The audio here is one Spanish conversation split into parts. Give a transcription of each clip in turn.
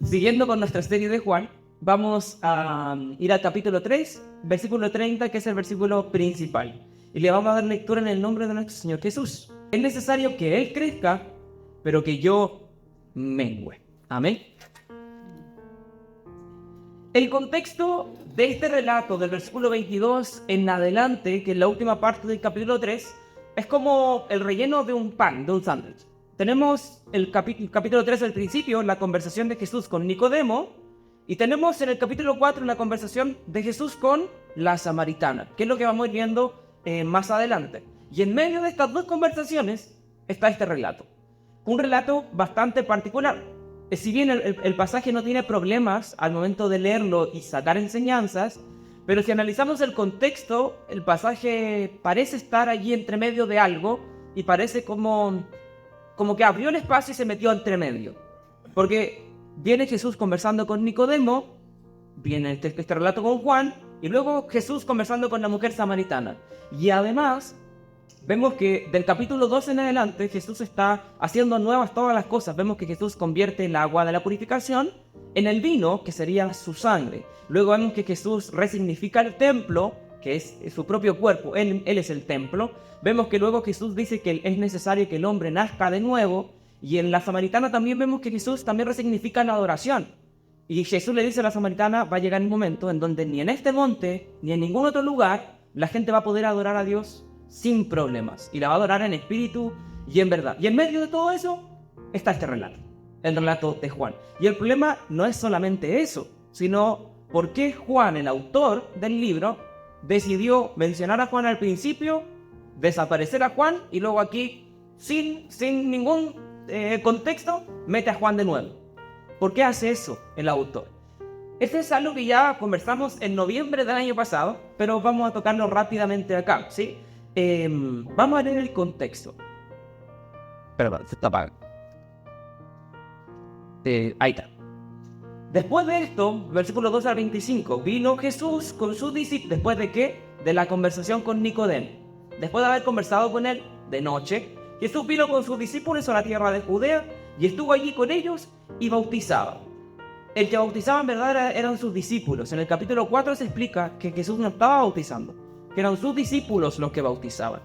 Siguiendo con nuestra serie de Juan, vamos a ir al capítulo 3, versículo 30, que es el versículo principal. Y le vamos a dar lectura en el nombre de nuestro Señor Jesús. Es necesario que Él crezca, pero que yo mengüe. Amén. El contexto de este relato del versículo 22 en adelante, que es la última parte del capítulo 3, es como el relleno de un pan, de un sándwich. Tenemos el capítulo 3 al principio, la conversación de Jesús con Nicodemo, y tenemos en el capítulo 4 la conversación de Jesús con la samaritana, que es lo que vamos a ir viendo más adelante. Y en medio de estas dos conversaciones está este relato. Un relato bastante particular. Si bien el pasaje no tiene problemas al momento de leerlo y sacar enseñanzas, pero si analizamos el contexto, el pasaje parece estar allí entre medio de algo y parece como que abrió el espacio y se metió entre medio. Porque viene Jesús conversando con Nicodemo, viene este relato con Juan, y luego Jesús conversando con la mujer samaritana. Y además, vemos que del capítulo 2 en adelante Jesús está haciendo nuevas todas las cosas. Vemos que Jesús convierte el agua de la purificación en el vino, que sería su sangre. Luego vemos que Jesús resignifica el templo, que es su propio cuerpo, él es el templo. Vemos que luego Jesús dice que es necesario que el hombre nazca de nuevo. Y en la samaritana también vemos que Jesús también resignifica la adoración. Y Jesús le dice a la samaritana, va a llegar un momento en donde ni en este monte, ni en ningún otro lugar, la gente va a poder adorar a Dios sin problemas. Y la va a adorar en espíritu y en verdad. Y en medio de todo eso está este relato, el relato de Juan. Y el problema no es solamente eso, sino por qué Juan, el autor del libro, decidió mencionar a Juan al principio, desaparecer a Juan y luego aquí, sin ningún contexto, mete a Juan de nuevo. ¿Por qué hace eso el autor? Este es algo que ya conversamos en noviembre del año pasado, pero vamos a tocarlo rápidamente acá, ¿sí? Vamos a leer el contexto. Perdón, se está apagando. Ahí está. Después de esto, versículo 2 al 25, vino Jesús con sus discípulos. ¿Después de qué? De la conversación con Nicodemo. Después de haber conversado con él de noche, Jesús vino con sus discípulos a la tierra de Judea y estuvo allí con ellos y bautizaba. El que bautizaba en verdad eran sus discípulos. En el capítulo 4 se explica que Jesús no estaba bautizando, que eran sus discípulos los que bautizaban.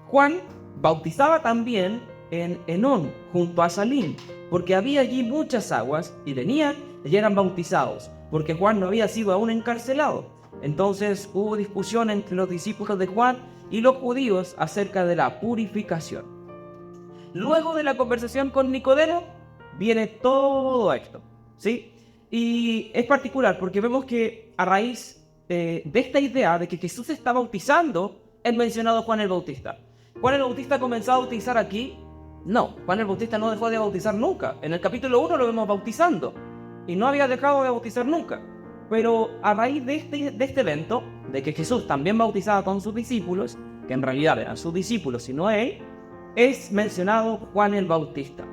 Juan bautizaba también en Enón, junto a Salim, porque había allí muchas aguas, y venían y eran bautizados, porque Juan no había sido aún encarcelado. Entonces hubo discusión entre los discípulos de Juan y los judíos acerca de la purificación. Luego de la conversación con Nicodemo, viene todo esto, ¿sí? Y es particular porque vemos que a raíz de esta idea de que Jesús está bautizando, es mencionado Juan el Bautista. ¿Juan el Bautista comenzó a bautizar aquí? No, Juan el Bautista no dejó de bautizar nunca. En el capítulo 1 lo vemos bautizando y no había dejado de bautizar nunca. Pero a raíz de este evento, de que Jesús también bautizaba con sus discípulos, que en realidad eran sus discípulos y no él, es mencionado Juan el Bautista.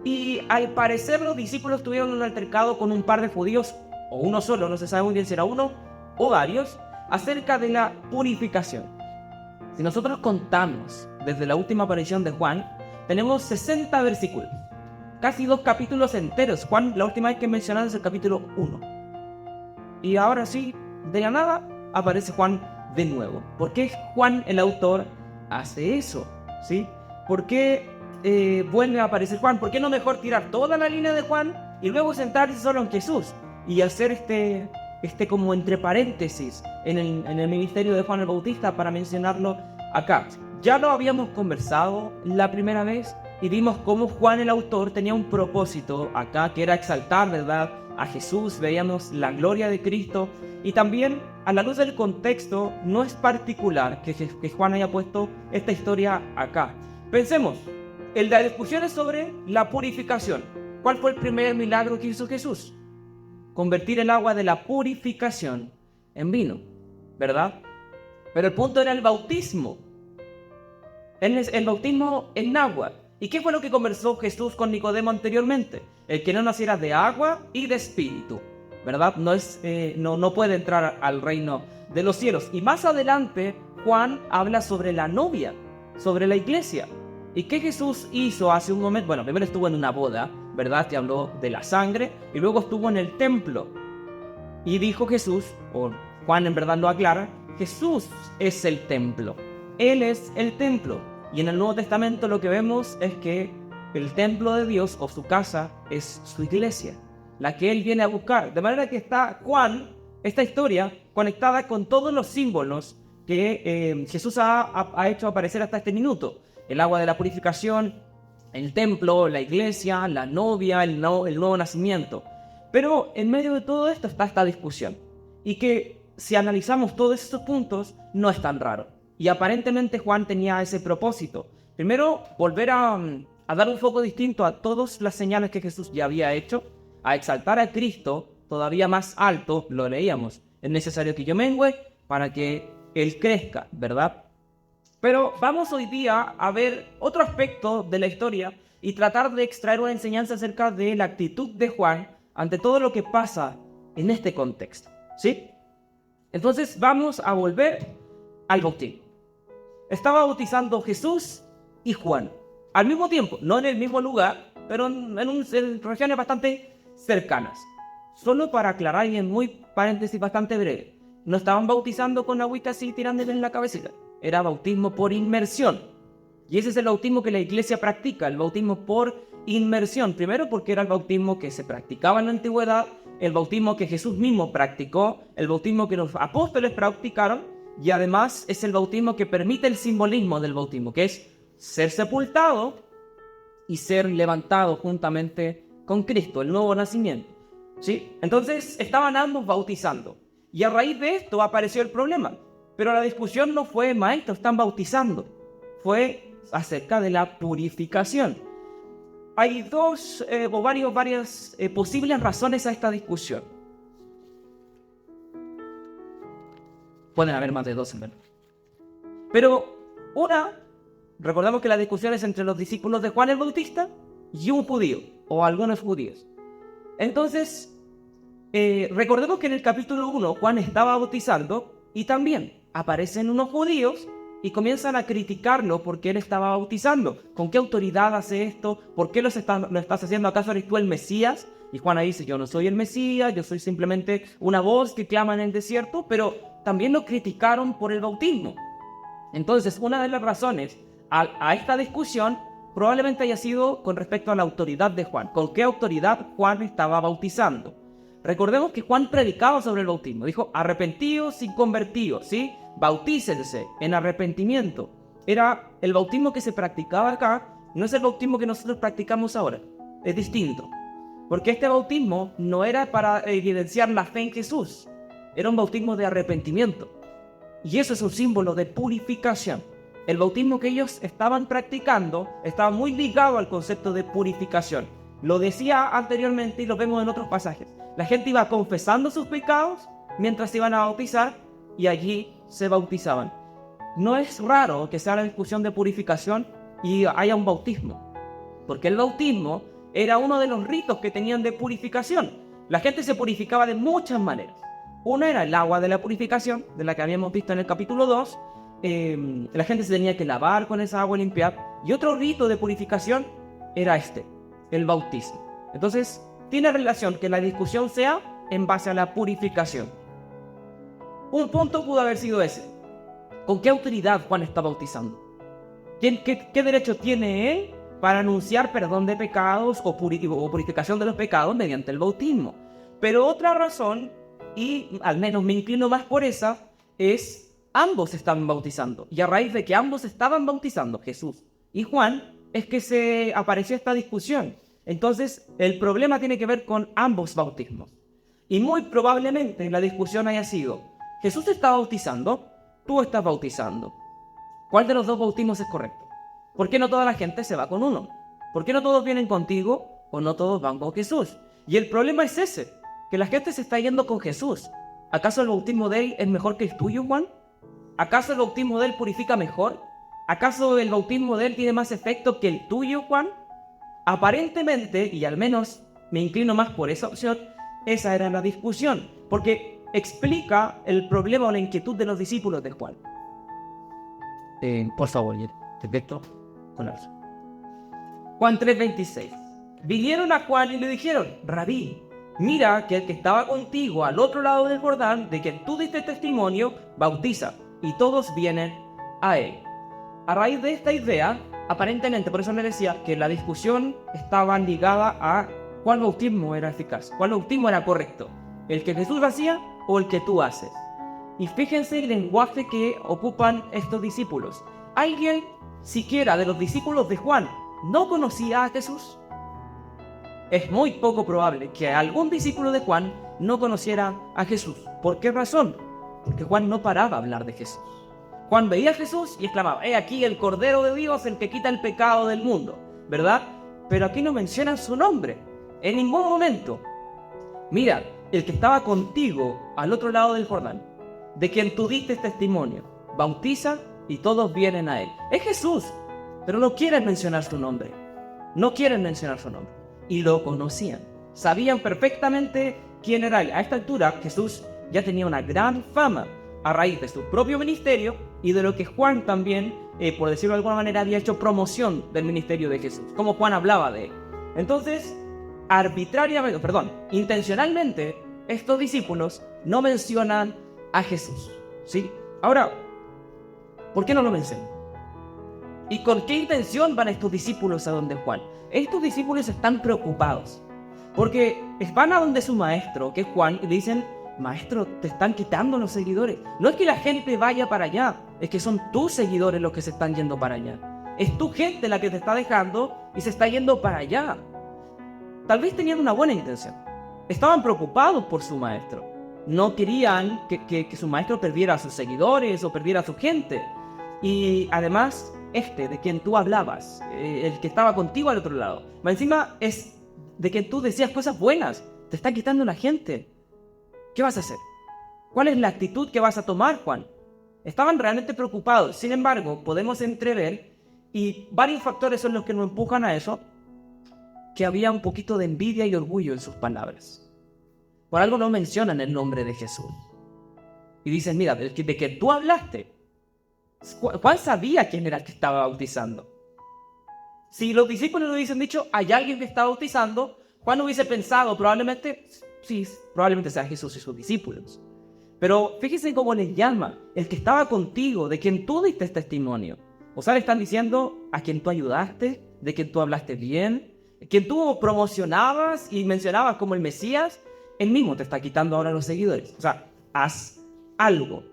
Y al parecer los discípulos tuvieron un altercado con un par de judíos, o uno solo, no se sabe muy bien si era uno o varios, acerca de la purificación. Si nosotros contamos desde la última aparición de Juan, tenemos 60 versículos, casi 2 capítulos enteros. Juan, la última vez que mencionado es el capítulo 1. Y ahora sí, de la nada, aparece Juan de nuevo. ¿Por qué Juan, el autor, hace eso? ¿Sí? ¿Por qué vuelve a aparecer Juan? ¿Por qué no mejor tirar toda la línea de Juan y luego sentarse solo en Jesús? Y hacer como entre paréntesis en el ministerio de Juan el Bautista para mencionarlo acá. Ya lo habíamos conversado la primera vez y vimos cómo Juan el autor tenía un propósito acá, que era exaltar, ¿verdad?, a Jesús. Veíamos la gloria de Cristo y también a la luz del contexto no es particular que Juan haya puesto esta historia acá. Pensemos, el de la discusión es sobre la purificación. ¿Cuál fue el primer milagro que hizo Jesús? Convertir el agua de la purificación en vino, ¿verdad? Pero el punto era el bautismo. El bautismo en agua. ¿Y qué fue lo que conversó Jesús con Nicodemo anteriormente? El que no naciera de agua y de espíritu, ¿verdad? No puede entrar al reino de los cielos. Y más adelante Juan habla sobre la novia, sobre la iglesia. ¿Y qué Jesús hizo hace un momento? Bueno, primero estuvo en una boda, ¿verdad? Que habló de la sangre, y luego estuvo en el templo. Y dijo Jesús, o Juan en verdad lo aclara, Jesús es el templo. Él es el templo. Y en el Nuevo Testamento lo que vemos es que el templo de Dios o su casa es su iglesia, la que Él viene a buscar. De manera que está Juan, esta historia, conectada con todos los símbolos que Jesús ha hecho aparecer hasta este minuto. El agua de la purificación, el templo, la iglesia, la novia, el nuevo nacimiento. Pero en medio de todo esto está esta discusión. Y que si analizamos todos estos puntos, no es tan raro. Y aparentemente Juan tenía ese propósito. Primero, volver a dar un foco distinto a todas las señales que Jesús ya había hecho, a exaltar a Cristo todavía más alto, lo leíamos. Es necesario que yo mengüe para que Él crezca, ¿verdad? Pero vamos hoy día a ver otro aspecto de la historia y tratar de extraer una enseñanza acerca de la actitud de Juan ante todo lo que pasa en este contexto, ¿sí? Entonces vamos a volver al bautismo. Estaba bautizando Jesús y Juan al mismo tiempo, no en el mismo lugar, pero en regiones bastante cercanas. Solo para aclarar y en muy paréntesis bastante breve, no estaban bautizando con agüita así tirándole en la cabecita, era bautismo por inmersión. Y ese es el bautismo que la iglesia practica, el bautismo por inmersión. Primero porque era el bautismo que se practicaba en la antigüedad, el bautismo que Jesús mismo practicó, el bautismo que los apóstoles practicaron, y además es el bautismo que permite el simbolismo del bautismo, que es ser sepultado y ser levantado juntamente con Cristo, el nuevo nacimiento, ¿sí? Entonces estaban ambos bautizando, y a raíz de esto apareció el problema. Pero la discusión no fue, maestro, están bautizando, fue acerca de la purificación. Hay varias posibles razones a esta discusión. Pueden haber más de dos, en verdad. Pero recordamos que la discusión es entre los discípulos de Juan el Bautista y un judío, o algunos judíos. Entonces, recordemos que en el capítulo 1 Juan estaba bautizando y también aparecen unos judíos y comienzan a criticarlo porque él estaba bautizando. ¿Con qué autoridad hace esto? ¿Por qué lo estás haciendo? ¿Acaso eres tú el Mesías? Y Juan ahí dice, yo no soy el Mesías, yo soy simplemente una voz que clama en el desierto, pero también lo criticaron por el bautismo. Entonces, una de las razones a esta discusión probablemente haya sido con respecto a la autoridad de Juan. ¿Con qué autoridad Juan estaba bautizando? Recordemos que Juan predicaba sobre el bautismo. Dijo, arrepentíos y convertíos, ¿sí? Bautícense en arrepentimiento. Era el bautismo que se practicaba acá, no es el bautismo que nosotros practicamos ahora. Es distinto. Porque este bautismo no era para evidenciar la fe en Jesús. Era un bautismo de arrepentimiento. Y eso es un símbolo de purificación. El bautismo que ellos estaban practicando estaba muy ligado al concepto de purificación. Lo decía anteriormente y lo vemos en otros pasajes. La gente iba confesando sus pecados mientras se iban a bautizar y allí se bautizaban. No es raro que sea la discusión de purificación y haya un bautismo, porque el bautismo era uno de los ritos que tenían de purificación. La gente se purificaba de muchas maneras. Una era el agua de la purificación, de la que habíamos visto en el capítulo 2. La gente se tenía que lavar con esa agua y limpiar. Y otro rito de purificación era el bautismo. Entonces, tiene relación que la discusión sea en base a la purificación. Un punto pudo haber sido ese. ¿Con qué autoridad Juan está bautizando? ¿Qué derecho tiene él para anunciar perdón de pecados o purificación de los pecados mediante el bautismo? Pero otra razón, y al menos me inclino más por esa, es ambos estaban bautizando. Y a raíz de que ambos estaban bautizando, Jesús y Juan, es que se apareció esta discusión. Entonces, el problema tiene que ver con ambos bautismos. Y muy probablemente la discusión haya sido, Jesús está bautizando, tú estás bautizando. ¿Cuál de los dos bautismos es correcto? ¿Por qué no toda la gente se va con uno? ¿Por qué no todos vienen contigo o no todos van con Jesús? Y el problema es ese, que la gente se está yendo con Jesús. ¿Acaso el bautismo de él es mejor que el tuyo, Juan? ¿Acaso el bautismo de él purifica mejor? ¿Acaso el bautismo de él tiene más efecto que el tuyo, Juan? Aparentemente, y al menos me inclino más por esa opción, esa era la discusión, porque explica el problema o la inquietud de los discípulos de Juan. Por favor, perfecto. Juan 3:26. vinieron a Juan y le dijeron: Rabí, mira que el que estaba contigo al otro lado del Jordán, de quien tú diste testimonio, bautiza, y todos vienen a él. A raíz de esta idea, aparentemente, por eso le decía que la discusión estaba ligada a cuál bautismo era eficaz, cuál bautismo era correcto, el que Jesús hacía o el que tú haces. Y fíjense el lenguaje que ocupan estos discípulos. ¿Alguien siquiera de los discípulos de Juan no conocía a Jesús? Es muy poco probable que algún discípulo de Juan no conociera a Jesús. ¿Por qué razón? Porque Juan no paraba a hablar de Jesús. Juan veía a Jesús y exclamaba: he aquí el Cordero de Dios, el que quita el pecado del mundo, ¿verdad? Pero aquí no mencionan su nombre, en ningún momento. Mira, el que estaba contigo al otro lado del Jordán, de quien tú diste testimonio, bautiza y todos vienen a él. Es Jesús, pero no quieren mencionar su nombre. No quieren mencionar su nombre. Y lo conocían. Sabían perfectamente quién era él. A esta altura, Jesús ya tenía una gran fama a raíz de su propio ministerio y de lo que Juan también, por decirlo de alguna manera, había hecho promoción del ministerio de Jesús. Como Juan hablaba de él. Entonces, intencionalmente, estos discípulos no mencionan a Jesús, ¿sí? Ahora, ¿por qué no lo mencionan? ¿Y con qué intención van estos discípulos a donde Juan? Estos discípulos están preocupados, porque van a donde su maestro, que es Juan, y le dicen: maestro, te están quitando los seguidores. No es que la gente vaya para allá, es que son tus seguidores los que se están yendo para allá. Es tu gente la que te está dejando y se está yendo para allá. Tal vez tenían una buena intención. Estaban preocupados por su maestro. No querían que su maestro perdiera a sus seguidores o perdiera a su gente. Y además, de quien tú hablabas, el que estaba contigo al otro lado, más encima es de quien tú decías cosas buenas, te está quitando la gente. ¿Qué vas a hacer? ¿Cuál es la actitud que vas a tomar, Juan? Estaban realmente preocupados. Sin embargo, podemos entrever, y varios factores son los que nos empujan a eso, que había un poquito de envidia y orgullo en sus palabras. Por algo no mencionan el nombre de Jesús. Y dicen: mira, de que tú hablaste, Juan sabía quién era el que estaba bautizando. Si los discípulos le hubiesen dicho: hay alguien que está bautizando, Juan hubiese pensado probablemente sea Jesús y sus discípulos. Pero fíjense cómo les llama: el que estaba contigo, de quien tú diste testimonio. O sea, le están diciendo a quien tú ayudaste, de quien tú hablaste bien, quien tú promocionabas y mencionabas como el Mesías. Él mismo te está quitando ahora los seguidores. O sea, haz algo.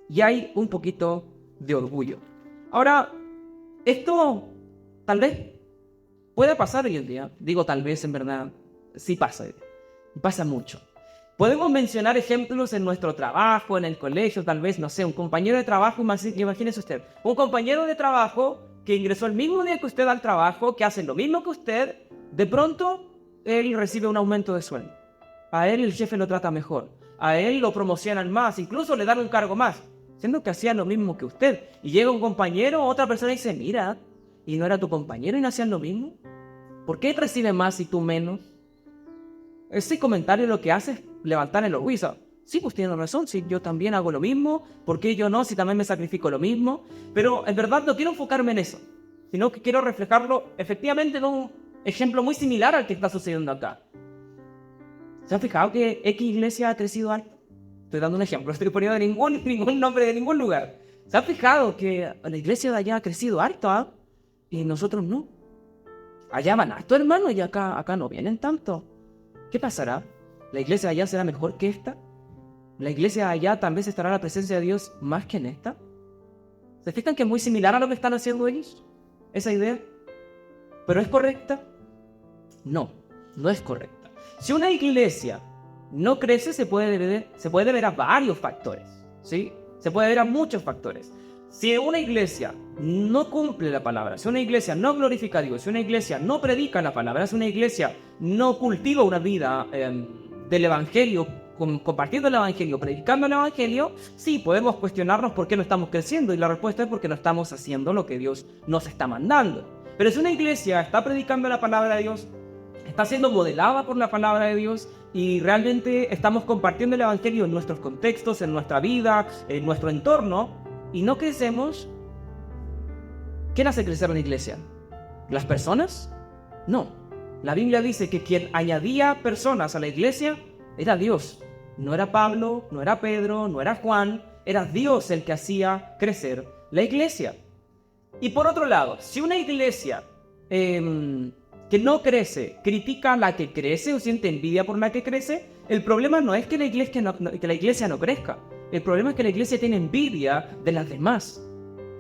Y hay un poquito de orgullo. Ahora, esto tal vez puede pasar hoy en día. Digo tal vez, en verdad, sí pasa. Pasa mucho. Podemos mencionar ejemplos en nuestro trabajo, en el colegio, tal vez, no sé, un compañero de trabajo, imagínese usted, un compañero de trabajo que ingresó el mismo día que usted al trabajo, que hace lo mismo que usted, de pronto él recibe un aumento de sueldo. A él el jefe lo trata mejor, a él lo promocionan más, incluso le dan un cargo más, siendo que hacía lo mismo que usted. Y llega un compañero, otra persona y dice: mira, ¿y no era tu compañero y no hacían lo mismo? ¿Por qué él recibe más y tú menos? Ese comentario lo que hace es levantar el orgullo. Sí, pues tiene razón, sí, yo también hago lo mismo, ¿por qué yo no? Si también me sacrifico lo mismo. Pero en verdad no quiero enfocarme en eso, sino que quiero reflejarlo efectivamente en un ejemplo muy similar al que está sucediendo acá. ¿Se han fijado que X iglesia ha crecido alto? Estoy dando un ejemplo, no estoy poniendo ningún nombre de ningún lugar. ¿Se han fijado que la iglesia de allá ha crecido alto, y nosotros no? Allá van harto, hermano, y acá no vienen tanto. ¿Qué pasará? ¿La iglesia de allá será mejor que esta? ¿La iglesia de allá tal vez estará la presencia de Dios más que en esta? ¿Se fijan que es muy similar a lo que están haciendo ellos? ¿Esa idea? ¿Pero es correcta? No, no es correcta. Si una iglesia no crece, se puede deber a varios factores, ¿sí? Se puede ver a muchos factores. Si una iglesia no cumple la palabra, si una iglesia no glorifica a Dios, si una iglesia no predica la palabra, si una iglesia no cultiva una vida del evangelio, compartiendo el evangelio, predicando el evangelio, sí, podemos cuestionarnos por qué no estamos creciendo, y la respuesta es porque no estamos haciendo lo que Dios nos está mandando. Pero si una iglesia está predicando la palabra de Dios, está siendo modelada por la palabra de Dios, y realmente estamos compartiendo el evangelio en nuestros contextos, en nuestra vida, en nuestro entorno, y no crecemos, ¿quién hace crecer una iglesia? ¿Las personas? No. La Biblia dice que quien añadía personas a la iglesia era Dios. No era Pablo, no era Pedro, no era Juan, era Dios el que hacía crecer la iglesia. Y por otro lado, si una iglesia que no crece critica a la que crece o siente envidia por la que crece, el problema no es que la iglesia no crezca. El problema es que la iglesia tiene envidia de las demás.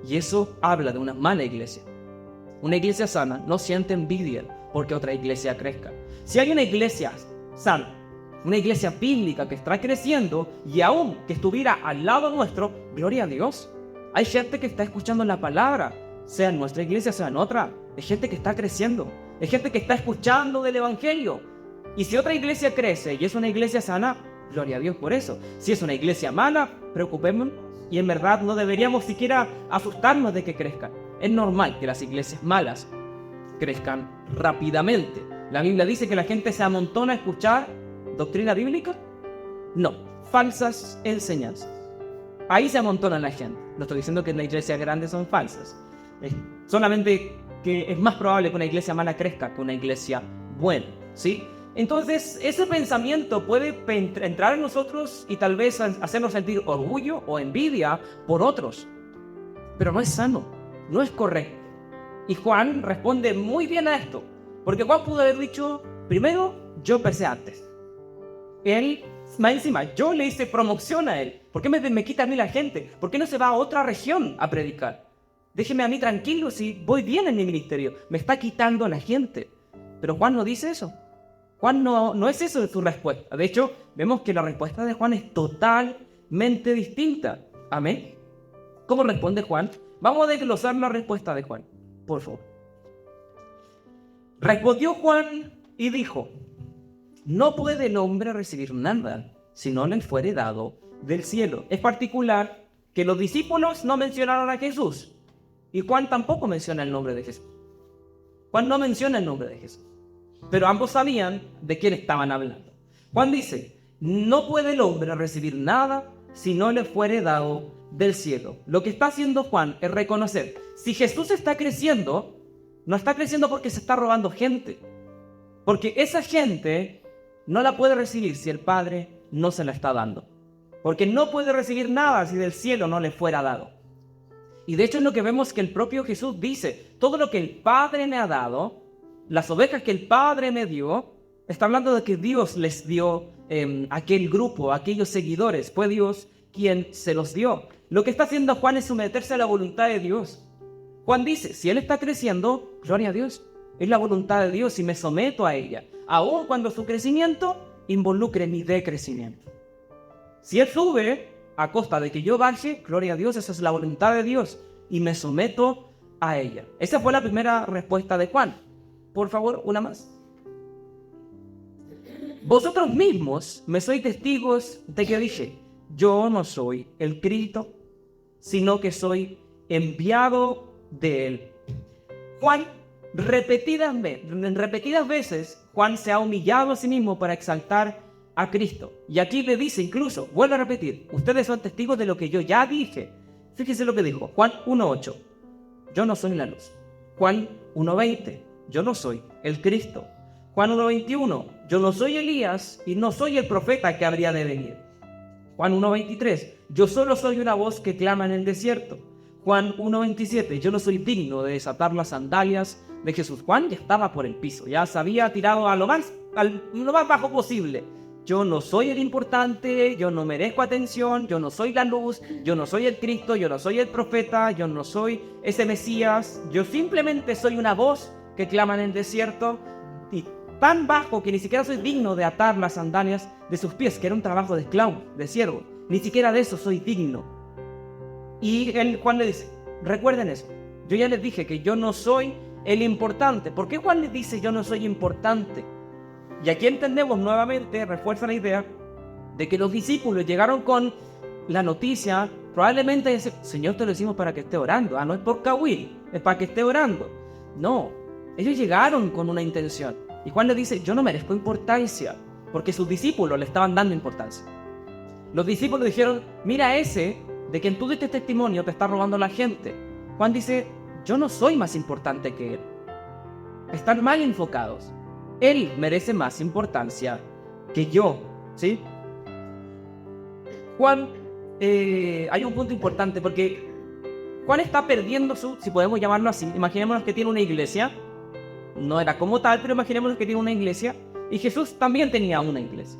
Y eso habla de una mala iglesia. Una iglesia sana no siente envidia porque otra iglesia crezca. Si hay una iglesia sana, una iglesia bíblica que está creciendo y aún que estuviera al lado nuestro, gloria a Dios. Hay gente que está escuchando la palabra, sea en nuestra iglesia, sea en otra. Hay gente que está creciendo, hay gente que está escuchando del evangelio. Y si otra iglesia crece y es una iglesia sana, gloria a Dios por eso. Si es una iglesia mala, preocupémonos. Y en verdad no deberíamos siquiera asustarnos de que crezcan. Es normal que las iglesias malas crezcan rápidamente. La Biblia dice que la gente se amontona a escuchar doctrina bíblica. No, falsas enseñanzas. Ahí se amontona la gente. No estoy diciendo que las iglesias grandes son falsas. Solamente que es más probable que una iglesia mala crezca que una iglesia buena, ¿sí? Entonces, ese pensamiento puede entrar en nosotros y tal vez hacernos sentir orgullo o envidia por otros. Pero no es sano, no es correcto. Y Juan responde muy bien a esto. Porque Juan pudo haber dicho, primero, yo empecé antes. Él, más encima, yo le hice promoción a él. ¿Por qué me quita a mí la gente? ¿Por qué no se va a otra región a predicar? Déjeme a mí tranquilo si voy bien en mi ministerio. Me está quitando a la gente. Pero Juan no dice eso. Juan no es eso de su respuesta. De hecho, vemos que la respuesta de Juan es totalmente distinta. Amén. ¿Cómo responde Juan? Vamos a desglosar la respuesta de Juan, por favor. Respondió Juan y dijo, no puede el hombre recibir nada si no le fuere dado del cielo. Es particular que los discípulos no mencionaron a Jesús y Juan tampoco menciona el nombre de Jesús. Juan no menciona el nombre de Jesús, pero ambos sabían de quién estaban hablando. Juan dice, no puede el hombre recibir nada si no le fuere dado del cielo. Lo que está haciendo Juan es reconocer, si Jesús está creciendo, no está creciendo porque se está robando gente, porque esa gente no la puede recibir si el Padre no se la está dando, porque no puede recibir nada si del cielo no le fuera dado. Y de hecho es lo que vemos que el propio Jesús dice, todo lo que el Padre me ha dado, las ovejas que el Padre me dio, está hablando de que Dios les dio aquel grupo, aquellos seguidores, fue Dios quien se los dio. Lo que está haciendo Juan es someterse a la voluntad de Dios. Juan dice, si él está creciendo, gloria a Dios, es la voluntad de Dios y me someto a ella, aun cuando su crecimiento involucre mi decrecimiento. Si él sube a costa de que yo baje, gloria a Dios, esa es la voluntad de Dios y me someto a ella. Esa fue la primera respuesta de Juan. Por favor, una más. Vosotros mismos me sois testigos de que dije, yo no soy el Cristo, sino que soy enviado de él. Juan, en repetidas veces, Juan se ha humillado a sí mismo para exaltar a Cristo. Y aquí le dice incluso, vuelvo a repetir, ustedes son testigos de lo que yo ya dije. Fíjense lo que dijo, Juan 1:8, yo no soy la luz. Juan 1:20, yo no soy el Cristo. Juan 1:21, yo no soy Elías y no soy el profeta que habría de venir. Juan 1:23, yo solo soy una voz que clama en el desierto. Juan 1:27, yo no soy digno de desatar las sandalias de Jesús. Juan ya estaba por el piso, ya se había tirado a lo más bajo posible. Yo no soy el importante, yo no merezco atención, yo no soy la luz, yo no soy el Cristo, yo no soy el profeta, yo no soy ese Mesías, yo simplemente soy una voz que clama en el desierto y tan bajo que ni siquiera soy digno de atar las sandalias de sus pies, que era un trabajo de esclavo, de siervo. Ni siquiera de eso soy digno. Y Juan le dice, recuerden eso, yo ya les dije que yo no soy el importante. ¿Por qué Juan les dice yo no soy importante? Y aquí entendemos nuevamente, refuerza la idea de que los discípulos llegaron con la noticia, probablemente dice, Señor, te lo decimos para que esté orando. No es por Kawil, es para que esté orando. No, ellos llegaron con una intención. Y Juan les dice, yo no merezco importancia, porque sus discípulos le estaban dando importancia. Los discípulos dijeron, mira ese de quien tú diste testimonio te está robando la gente. Juan dice, yo no soy más importante que él. Están mal enfocados. Él merece más importancia que yo, ¿sí? Juan, hay un punto importante porque Juan está perdiendo si podemos llamarlo así, imaginémonos que tiene una iglesia, no era como tal, pero imaginémonos que tiene una iglesia, y Jesús también tenía una iglesia.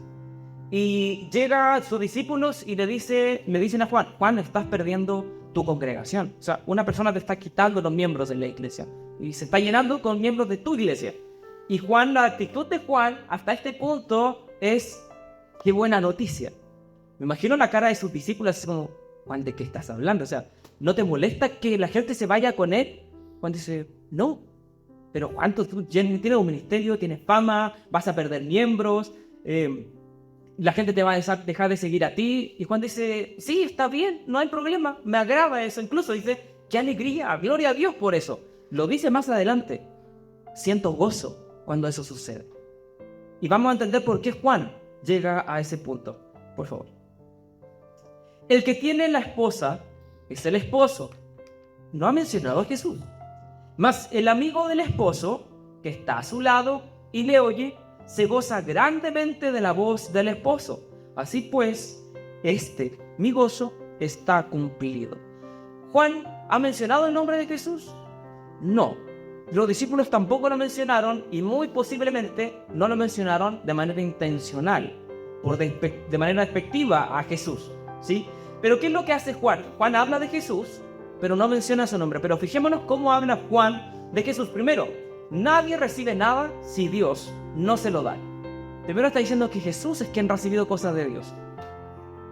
Y llega sus discípulos y le dicen a Juan, Juan, estás perdiendo tu congregación. O sea, una persona te está quitando los miembros de la iglesia y se está llenando con miembros de tu iglesia. Y Juan, la actitud de Juan hasta este punto es, qué buena noticia. Me imagino la cara de sus discípulos así como, Juan, ¿de qué estás hablando? O sea, ¿no te molesta que la gente se vaya con él? Juan dice, no, pero Juan, tú tienes un ministerio, tienes fama, vas a perder miembros, la gente te va a dejar de seguir a ti. Y Juan dice, sí, está bien, no hay problema, me agrada eso. Incluso dice, qué alegría, gloria a Dios por eso. Lo dice más adelante, siento gozo cuando eso sucede. Y vamos a entender por qué Juan llega a ese punto, por favor. El que tiene la esposa es el esposo. No ha mencionado a Jesús. Mas el amigo del esposo, que está a su lado y le oye, se goza grandemente de la voz del esposo. Así pues, mi gozo, está cumplido. ¿Juan ha mencionado el nombre de Jesús? No. Los discípulos tampoco lo mencionaron y muy posiblemente no lo mencionaron de manera intencional, de manera despectiva a Jesús, ¿sí? Pero ¿qué es lo que hace Juan? Juan habla de Jesús, pero no menciona su nombre. Pero fijémonos cómo habla Juan de Jesús. Primero, nadie recibe nada si Dios no se lo da. Primero está diciendo que Jesús es quien ha recibido cosas de Dios.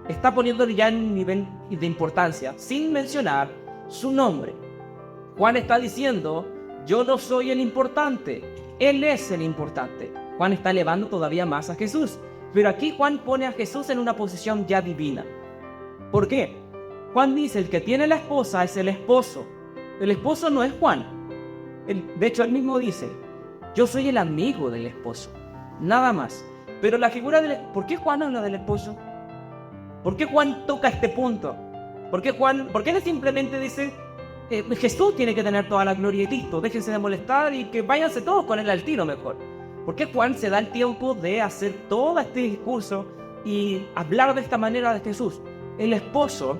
Está poniéndole ya en un nivel de importancia, sin mencionar su nombre. Juan está diciendo, yo no soy el importante, Él es el importante. Juan está elevando todavía más a Jesús. Pero aquí Juan pone a Jesús en una posición ya divina. ¿Por qué? Juan dice, el que tiene la esposa es el esposo. El esposo no es Juan. De hecho, él mismo dice, yo soy el amigo del esposo. Nada más. Pero la figura ¿por qué Juan habla del esposo? ¿Por qué Juan toca este punto? ¿Por qué no simplemente dice, Jesús tiene que tener toda la gloria y listo, déjense de molestar y que váyanse todos con él al tiro mejor? ¿Por qué Juan se da el tiempo de hacer todo este discurso y hablar de esta manera de Jesús? El esposo,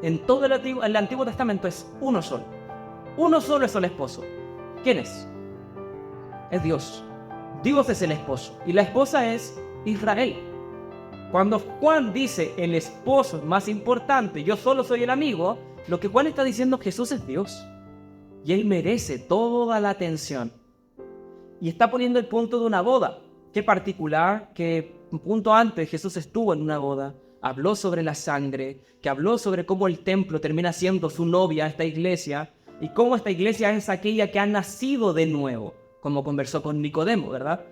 en todo el Antiguo Testamento, es uno solo. Uno solo es el esposo. ¿Quién es? Es Dios. Dios es el esposo. Y la esposa es Israel. Cuando Juan dice, el esposo es más importante, yo solo soy el amigo, lo que Juan está diciendo, Jesús es Dios. Y Él merece toda la atención. Y está poniendo el punto de una boda. Qué particular que un punto antes Jesús estuvo en una boda. Habló sobre la sangre, que habló sobre cómo el templo termina siendo su novia, esta iglesia, y cómo esta iglesia es aquella que ha nacido de nuevo, como conversó con Nicodemo, ¿verdad?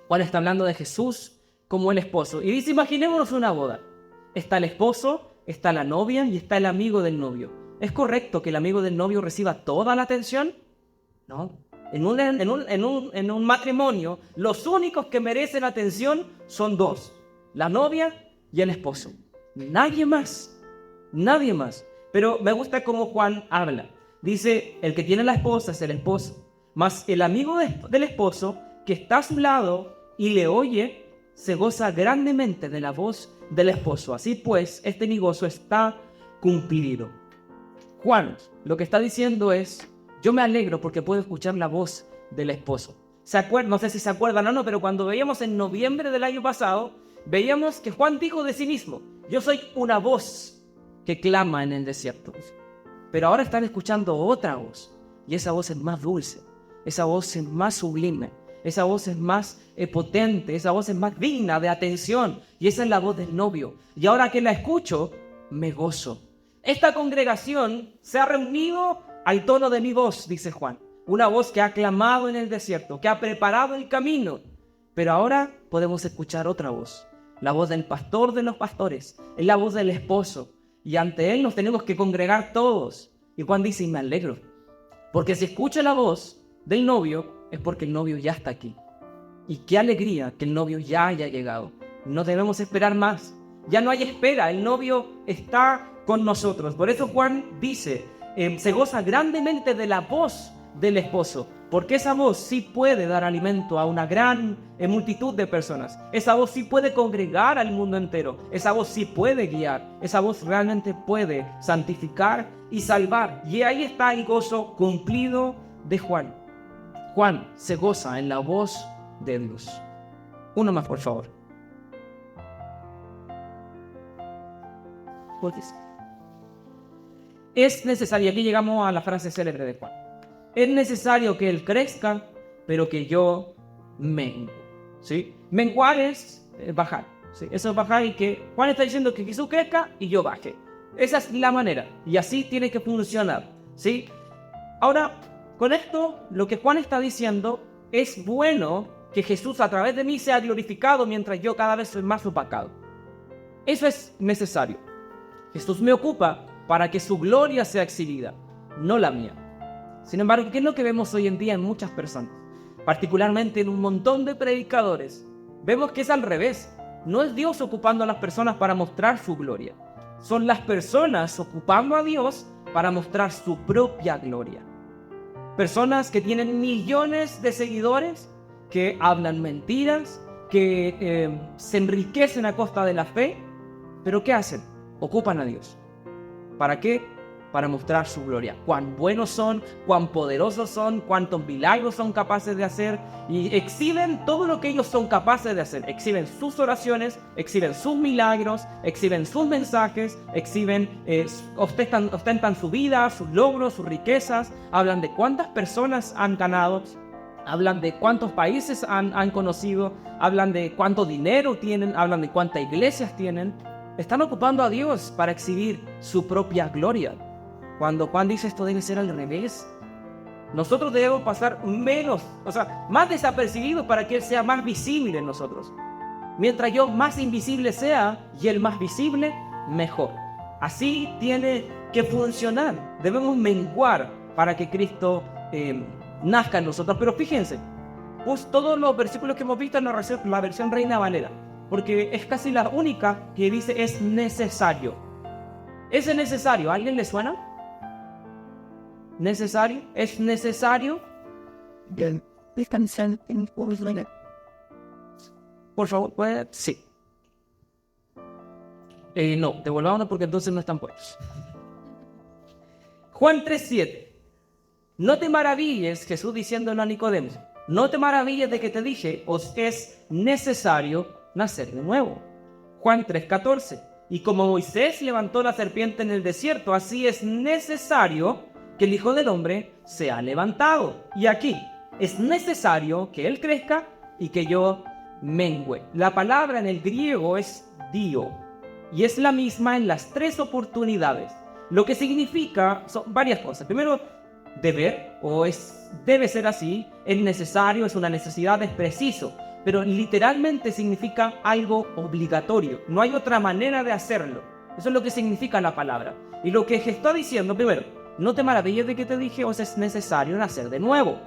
Juan está hablando de Jesús como el esposo. Y dice, imaginémonos una boda. Está el esposo, está la novia y está el amigo del novio. ¿Es correcto que el amigo del novio reciba toda la atención? No. En un matrimonio, los únicos que merecen atención son dos. La novia y el esposo. Nadie más. Nadie más. Pero me gusta cómo Juan habla. Dice, el que tiene la esposa es el esposo. Mas el amigo del esposo, que está a su lado y le oye, se goza grandemente de la voz del esposo. Así pues, mi gozo está cumplido. Juan, lo que está diciendo es, yo me alegro porque puedo escuchar la voz del esposo. No sé si se acuerdan o no, pero cuando veíamos en noviembre del año pasado, veíamos que Juan dijo de sí mismo, yo soy una voz que clama en el desierto. Pero ahora están escuchando otra voz, y esa voz es más dulce, esa voz es más sublime, esa voz es más potente, esa voz es más digna de atención, y esa es la voz del novio. Y ahora que la escucho, me gozo. Esta congregación se ha reunido al tono de mi voz, dice Juan. Una voz que ha clamado en el desierto, que ha preparado el camino. Pero ahora podemos escuchar otra voz. La voz del pastor de los pastores. Es la voz del esposo. Y ante él nos tenemos que congregar todos. Y Juan dice, y me alegro. Porque si escucho la voz del novio, es porque el novio ya está aquí. Y qué alegría que el novio ya haya llegado. No debemos esperar más. Ya no hay espera. El novio está con nosotros. Por eso Juan dice, se goza grandemente de la voz del esposo. Porque esa voz sí puede dar alimento a una gran multitud de personas. Esa voz sí puede congregar al mundo entero. Esa voz sí puede guiar. Esa voz realmente puede santificar y salvar. Y ahí está el gozo cumplido de Juan. Juan se goza en la voz de Dios. Uno más, por favor. Es necesario, aquí llegamos a la frase célebre de Juan. Es necesario que Él crezca, pero que yo mengue. ¿Sí? Menguar es bajar. ¿Sí? Eso es bajar, y que Juan está diciendo que Jesús crezca y yo baje. Esa es la manera. Y así tiene que funcionar. ¿Sí? Ahora, con esto, lo que Juan está diciendo, es bueno que Jesús a través de mí sea glorificado mientras yo cada vez soy más opacado. Eso es necesario. Jesús me ocupa para que su gloria sea exhibida, no la mía. Sin embargo, ¿qué es lo que vemos hoy en día en muchas personas? Particularmente en un montón de predicadores. Vemos que es al revés. No es Dios ocupando a las personas para mostrar su gloria. Son las personas ocupando a Dios para mostrar su propia gloria. Personas que tienen millones de seguidores, que hablan mentiras, que se enriquecen a costa de la fe. ¿Pero qué hacen? Ocupan a Dios. ¿Para qué? Para mostrar su gloria. Cuán buenos son, cuán poderosos son, cuántos milagros son capaces de hacer, y exhiben todo lo que ellos son capaces de hacer. Exhiben sus oraciones, exhiben sus milagros, exhiben sus mensajes, ostentan su vida, sus logros, sus riquezas. Hablan de cuántas personas han ganado, hablan de cuántos países han conocido, hablan de cuánto dinero tienen, hablan de cuántas iglesias tienen. Están ocupando a Dios para exhibir su propia gloria. Cuando Juan dice esto debe ser al revés. Nosotros debemos pasar más desapercibidos para que Él sea más visible en nosotros. Mientras yo más invisible sea y Él más visible, mejor. Así tiene que funcionar. Debemos menguar para que Cristo nazca en nosotros. Pero fíjense, pues todos los versículos que hemos visto en la versión Reina Valera, porque es casi la única que dice es necesario. ¿Es necesario? ¿A alguien le suena? ¿Necesario? ¿Es necesario? Por favor, ¿puede? Sí. No, devolvámonos porque entonces no están puestos. Juan 3:7. No te maravilles, Jesús diciéndole a Nicodemo, no te maravilles de que te dije, os es necesario nacer de nuevo. Juan 3:14. Y como Moisés levantó la serpiente en el desierto, así es necesario que el Hijo del Hombre sea levantado. Y aquí es necesario que Él crezca y que yo mengüe. La palabra en el griego es dio, y es la misma en las tres oportunidades. Lo que significa son varias cosas. Primero, deber, debe ser así, es necesario, es una necesidad, es preciso. Pero literalmente significa algo obligatorio. No hay otra manera de hacerlo. Eso es lo que significa la palabra. Y lo que está diciendo, primero, no te maravilles de que te dije, os es necesario nacer de nuevo.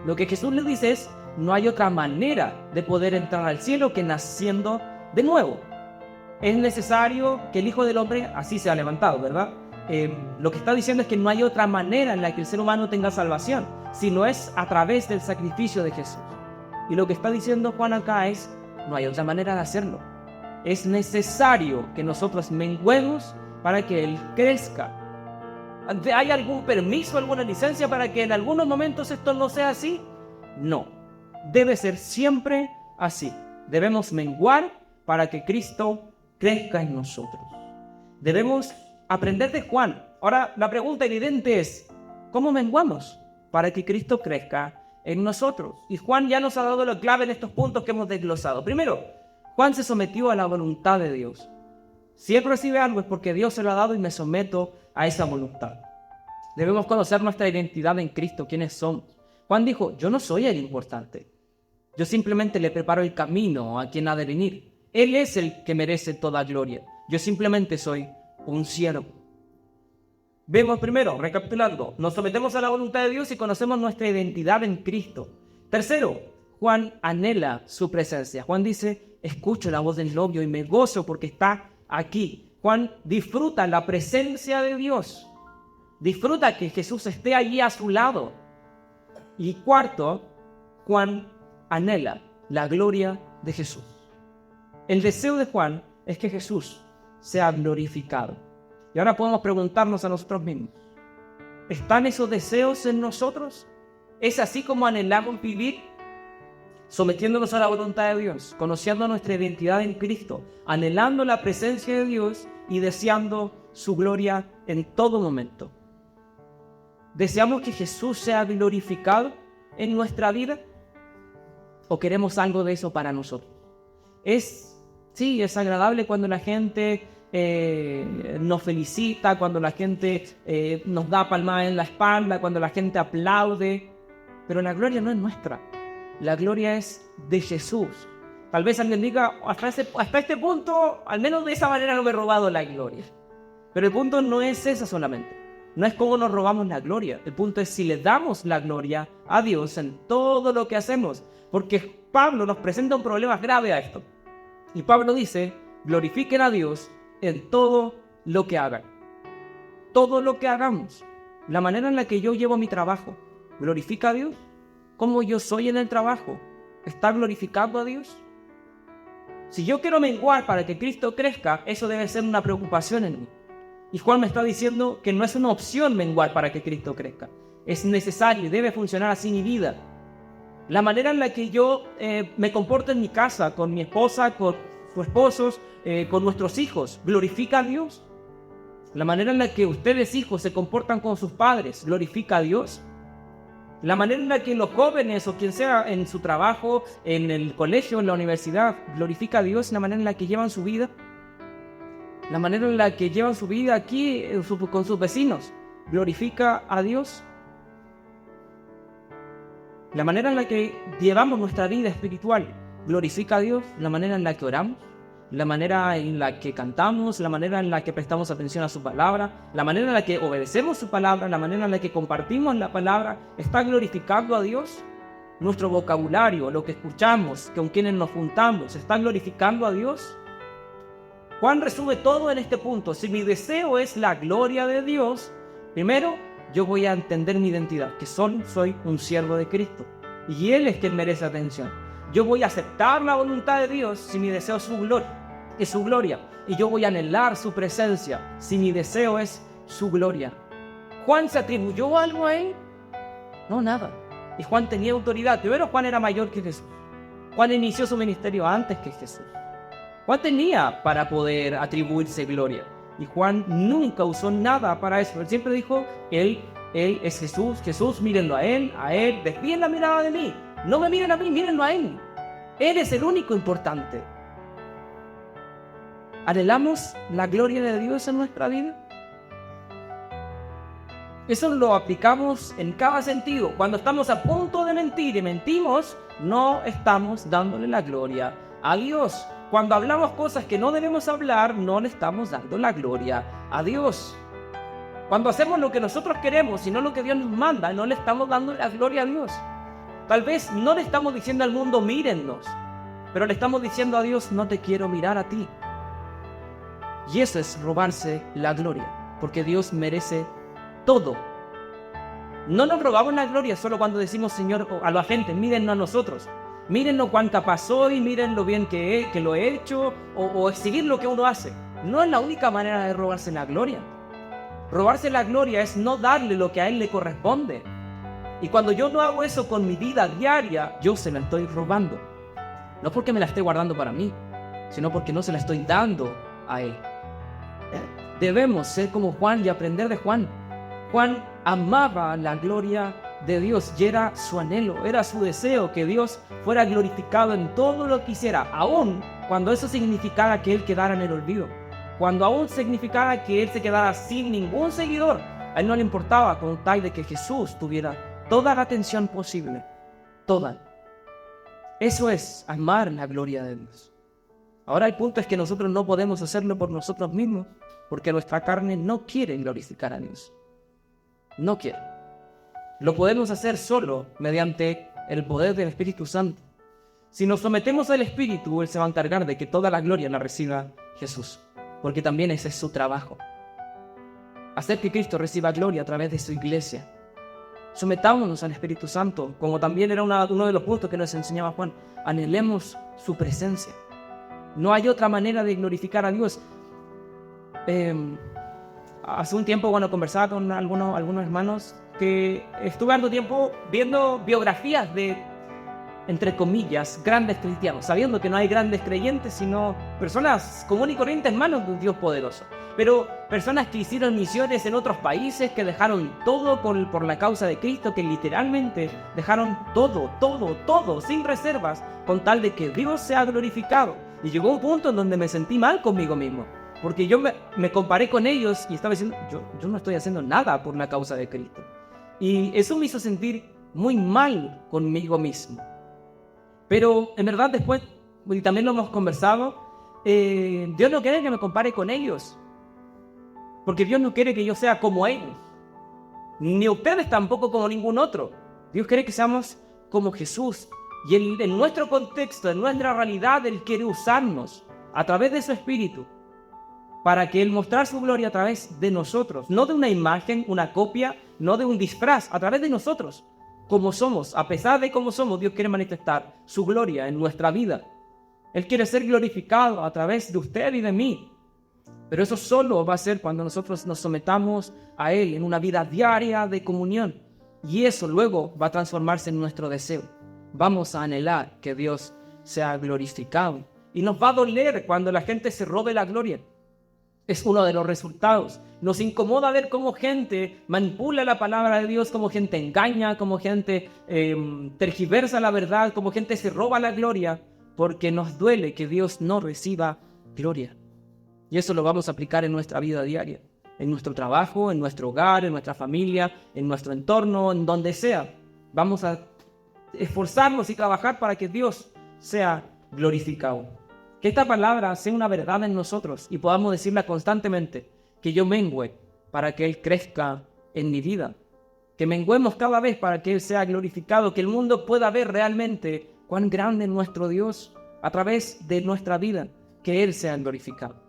Lo que Jesús le dice es, no hay otra manera de poder entrar al cielo que naciendo de nuevo. Es necesario que el Hijo del Hombre así sea levantado, ¿verdad? Lo que está diciendo es que no hay otra manera en la que el ser humano tenga salvación, sino es a través del sacrificio de Jesús. Y lo que está diciendo Juan acá es, no hay otra manera de hacerlo. Es necesario que nosotros menguemos para que Él crezca. ¿Hay algún permiso, alguna licencia para que en algunos momentos esto no sea así? No. Debe ser siempre así. Debemos menguar para que Cristo crezca en nosotros. Debemos aprender de Juan. Ahora, la pregunta evidente es, ¿cómo menguamos para que Cristo crezca en nosotros? Y Juan ya nos ha dado la clave en estos puntos que hemos desglosado. Primero, Juan se sometió a la voluntad de Dios. Si Él recibe algo es porque Dios se lo ha dado y me someto a esa voluntad. Debemos conocer nuestra identidad en Cristo, quiénes somos. Juan dijo, yo no soy el importante. Yo simplemente le preparo el camino a quien ha de venir. Él es el que merece toda gloria. Yo simplemente soy un siervo. Vemos primero, recapitulando, nos sometemos a la voluntad de Dios y conocemos nuestra identidad en Cristo. Tercero, Juan anhela su presencia. Juan dice, escucho la voz del novio y me gozo porque está aquí. Juan disfruta la presencia de Dios. Disfruta que Jesús esté allí a su lado. Y cuarto, Juan anhela la gloria de Jesús. El deseo de Juan es que Jesús sea glorificado. Y ahora podemos preguntarnos a nosotros mismos, ¿están esos deseos en nosotros? ¿Es así como anhelamos vivir? Sometiéndonos a la voluntad de Dios, conociendo nuestra identidad en Cristo, anhelando la presencia de Dios y deseando su gloria en todo momento. ¿Deseamos que Jesús sea glorificado en nuestra vida? ¿O queremos algo de eso para nosotros? Sí, es agradable cuando la gente nos felicita, cuando la gente nos da palmadas en la espalda, cuando la gente aplaude, pero la gloria no es nuestra. La gloria es de Jesús. Tal vez alguien diga, hasta este punto, al menos de esa manera no me he robado la gloria. Pero el punto no es esa solamente. No es cómo nos robamos la gloria. El punto es si le damos la gloria a Dios en todo lo que hacemos. Porque Pablo nos presenta un problema grave a esto. Y Pablo dice, glorifiquen a Dios en todo lo que hagan. Todo lo que hagamos. La manera en la que yo llevo mi trabajo, ¿glorifica a Dios? ¿Cómo yo soy en el trabajo? ¿Está glorificando a Dios? Si yo quiero menguar para que Cristo crezca, eso debe ser una preocupación en mí. Y Juan me está diciendo que no es una opción menguar para que Cristo crezca. Es necesario y debe funcionar así mi vida. La manera en la que yo me comporto en mi casa, con mi esposa, con sus esposos, con nuestros hijos, ¿glorifica a Dios? La manera en la que ustedes, hijos, se comportan con sus padres, ¿glorifica a Dios? La manera en la que los jóvenes o quien sea en su trabajo, en el colegio, en la universidad, glorifica a Dios. La manera en la que llevan su vida, la manera en la que llevan su vida aquí con sus vecinos, glorifica a Dios. La manera en la que llevamos nuestra vida espiritual, glorifica a Dios. La manera en la que oramos, la manera en la que cantamos, la manera en la que prestamos atención a su palabra, la manera en la que obedecemos su palabra, la manera en la que compartimos la palabra, ¿está glorificando a Dios? Nuestro vocabulario, lo que escuchamos, con quienes nos juntamos, ¿está glorificando a Dios? Juan resume todo en este punto. Si mi deseo es la gloria de Dios, primero yo voy a entender mi identidad, que solo soy un siervo de Cristo y Él es quien merece atención. Yo voy a aceptar la voluntad de Dios si mi deseo es su gloria. Y yo voy a anhelar su presencia si mi deseo es su gloria. ¿Juan se atribuyó algo a Él? No, nada. Y Juan tenía autoridad. Primero, Juan era mayor que Jesús. Juan inició su ministerio antes que Jesús. Juan tenía para poder atribuirse gloria. Y Juan nunca usó nada para eso. Él siempre dijo, Él es Jesús. Jesús, mírenlo a Él. Desvíen la mirada de mí. No me miren a mí, mírenlo a Él. Él es el único importante. ¿Anhelamos la gloria de Dios en nuestra vida? Eso lo aplicamos en cada sentido. Cuando estamos a punto de mentir y mentimos, no estamos dándole la gloria a Dios. Cuando hablamos cosas que no debemos hablar, no le estamos dando la gloria a Dios. Cuando hacemos lo que nosotros queremos y no lo que Dios nos manda, no le estamos dando la gloria a Dios. Tal vez no le estamos diciendo al mundo, mírennos, pero le estamos diciendo a Dios, no te quiero mirar a ti. Y eso es robarse la gloria, porque Dios merece todo. No nos robamos la gloria solo cuando decimos, Señor, a la gente, mírennos a nosotros. Mírennos cuán capaz soy, miren lo bien que lo he hecho, o seguir lo que uno hace. No es la única manera de robarse la gloria. Robarse la gloria es no darle lo que a Él le corresponde. Y cuando yo no hago eso con mi vida diaria, yo se la estoy robando. No porque me la esté guardando para mí, sino porque no se la estoy dando a Él. Debemos ser como Juan y aprender de Juan. Juan amaba la gloria de Dios y era su anhelo, era su deseo que Dios fuera glorificado en todo lo que hiciera, aun cuando eso significara que Él quedara en el olvido, cuando aún significara que Él se quedara sin ningún seguidor. A Él no le importaba con tal de que Jesús tuviera toda la atención posible, toda. Eso es amar la gloria de Dios. Ahora el punto es que nosotros no podemos hacerlo por nosotros mismos, porque nuestra carne no quiere glorificar a Dios. No quiere. Lo podemos hacer solo mediante el poder del Espíritu Santo. Si nos sometemos al Espíritu, Él se va a encargar de que toda la gloria la reciba Jesús, porque también ese es su trabajo. Hacer que Cristo reciba gloria a través de su iglesia. Sometámonos al Espíritu Santo, como también era uno de los puntos que nos enseñaba Juan. Anhelemos su presencia. No hay otra manera de glorificar a Dios. Hace un tiempo, cuando conversaba con algunos hermanos, que estuve harto tiempo viendo biografías de, entre comillas, grandes cristianos, sabiendo que no hay grandes creyentes, sino personas comunes y corrientes en manos de un Dios poderoso. Pero personas que hicieron misiones en otros países, que dejaron todo por la causa de Cristo, que literalmente dejaron todo, sin reservas, con tal de que Dios sea glorificado. Y llegó un punto en donde me sentí mal conmigo mismo, porque yo me comparé con ellos y estaba diciendo, yo no estoy haciendo nada por la causa de Cristo. Y eso me hizo sentir muy mal conmigo mismo. Pero en verdad después, y también lo hemos conversado, Dios no quiere que me compare con ellos, porque Dios no quiere que yo sea como ellos, ni ustedes tampoco como ningún otro. Dios quiere que seamos como Jesús. Y en nuestro contexto, en nuestra realidad, Él quiere usarnos a través de su Espíritu para que Él mostrar su gloria a través de nosotros. No de una imagen, una copia, no de un disfraz, a través de nosotros. Como somos, a pesar de cómo somos, Dios quiere manifestar su gloria en nuestra vida. Él quiere ser glorificado a través de usted y de mí. Pero eso solo va a ser cuando nosotros nos sometamos a Él en una vida diaria de comunión. Y eso luego va a transformarse en nuestro deseo. Vamos a anhelar que Dios sea glorificado. Y nos va a doler cuando la gente se robe la gloria. Es uno de los resultados. Nos incomoda ver cómo gente manipula la palabra de Dios, cómo gente engaña, cómo gente tergiversa la verdad, cómo gente se roba la gloria, porque nos duele que Dios no reciba gloria. Y eso lo vamos a aplicar en nuestra vida diaria, en nuestro trabajo, en nuestro hogar, en nuestra familia, en nuestro entorno, en donde sea. Vamos a esforzarnos y trabajar para que Dios sea glorificado. Que esta palabra sea una verdad en nosotros y podamos decirla constantemente, que yo mengüe para que Él crezca en mi vida, que menguemos cada vez para que Él sea glorificado, que el mundo pueda ver realmente cuán grande es nuestro Dios a través de nuestra vida, que Él sea glorificado.